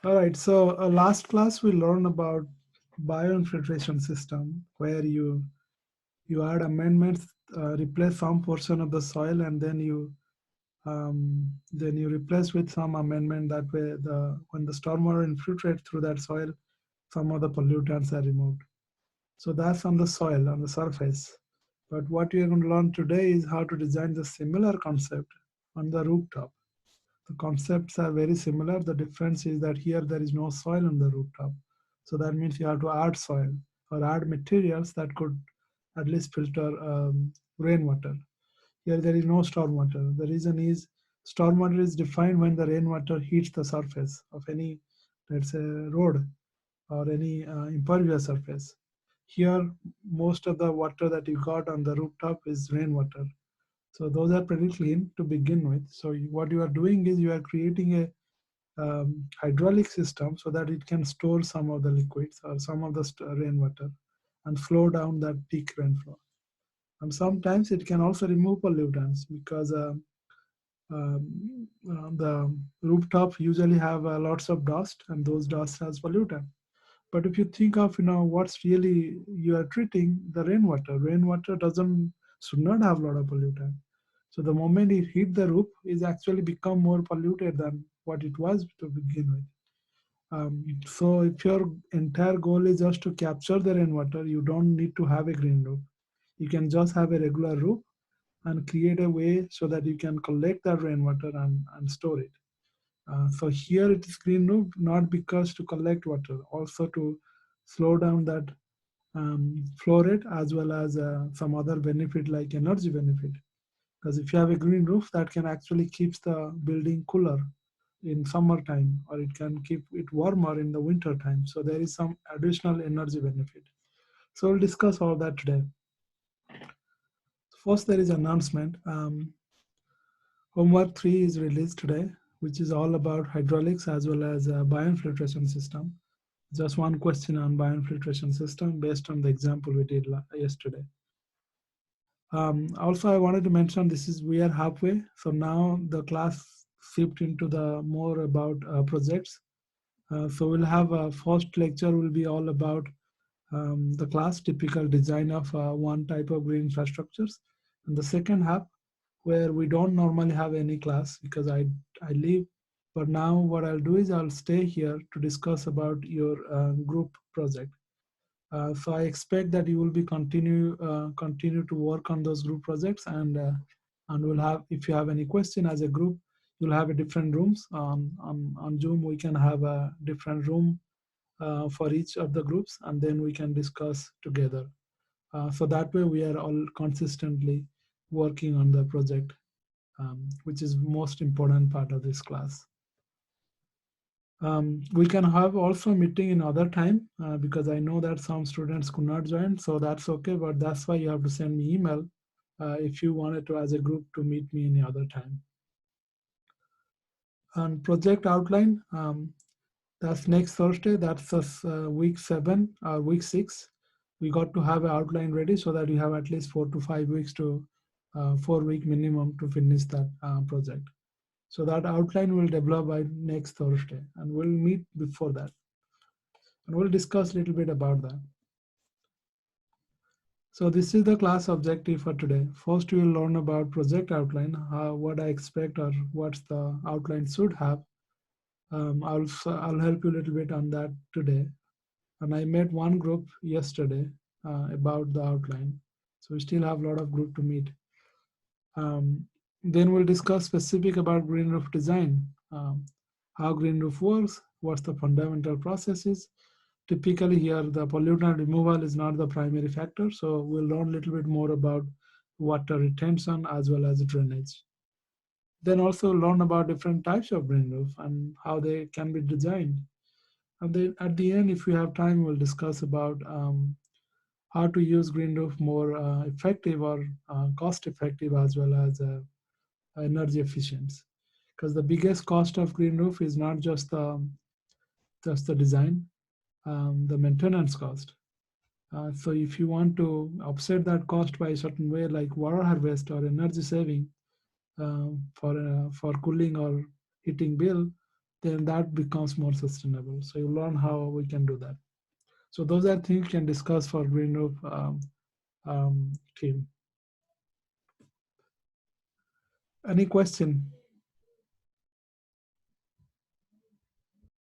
All right, so last class we learned about bioinfiltration system where you add amendments, replace some portion of the soil, and then you replace with some amendment. That way, when the stormwater infiltrates through that soil, some of the pollutants are removed. So that's on the soil, on the surface. But what you're going to learn today is how to design the similar concept on the rooftop. The concepts are very similar. The difference is that here there is no soil on the rooftop. So that means you have to add soil or add materials that could at least filter rainwater. Here there is no stormwater. The reason is stormwater is defined when the rainwater hits the surface of any, let's say, road or any impervious surface. Here, most of the water that you got on the rooftop is rainwater. So those are pretty clean to begin with. So what you are doing is you are creating a hydraulic system so that it can store some of the liquids or some of the rainwater and flow down that peak rainfall. And sometimes it can also remove pollutants because the rooftop usually have lots of dust and those dust has pollutant. But if you think of what's really you are treating the rainwater doesn't should not have a lot of pollutant. So the moment it hit the roof, is actually become more polluted than what it was to begin with. So if your entire goal is just to capture the rainwater, you don't need to have a green roof. You can just have a regular roof and create a way so that you can collect that rainwater and store it. So here it is green roof, not because to collect water, also to slow down that flow rate as well as some other benefit like energy benefit. Because if you have a green roof, that can actually keeps the building cooler in summertime, or it can keep it warmer in the winter time. So there is some additional energy benefit. So we'll discuss all that today. First, there is announcement. Homework 3 is released today, which is all about hydraulics as well as bioinfiltration system. Just one question on bioinfiltration system based on the example we did yesterday. Also, I wanted to mention this is we are halfway. So now the class shift into the more about projects. So we'll have a first lecture will be all about the class typical design of one type of green infrastructures. And the second half where we don't normally have any class because I leave. But now what I'll do is I'll stay here to discuss about your group project. So I expect that you will be continue to work on those group projects and we'll have if you have any question as a group, you'll have a different rooms on Zoom. We can have a different room for each of the groups and then we can discuss together. So that way we are all consistently working on the project, which is most important part of this class. We can have also meeting in other time because I know that some students could not join, so that's okay. But that's why you have to send me email if you wanted to as a group to meet me any other time. And project outline, that's next Thursday. That's week 7 or week 6. We got to have an outline ready so that you have at least 4 to 5 weeks to 4-week minimum to finish that project. So that outline will develop by next Thursday and we'll meet before that. And we'll discuss a little bit about that. So this is the class objective for today. First, we will learn about project outline, what I expect or what the outline should have. I'll help you a little bit on that today. And I met one group yesterday about the outline. So we still have a lot of group to meet. Then we'll discuss specific about green roof design, how green roof works, what's the fundamental processes. Typically here, the pollutant removal is not the primary factor. So we'll learn a little bit more about water retention as well as drainage. Then also learn about different types of green roof and how they can be designed. And then at the end, if we have time, we'll discuss about how to use green roof more effective or cost effective as well as energy efficient. Because the biggest cost of green roof is not just the design, the maintenance cost. So if you want to offset that cost by a certain way, like water harvest or energy saving for cooling or heating bill, then that becomes more sustainable. So you learn how we can do that. So those are things you can discuss for green roof team. Any question?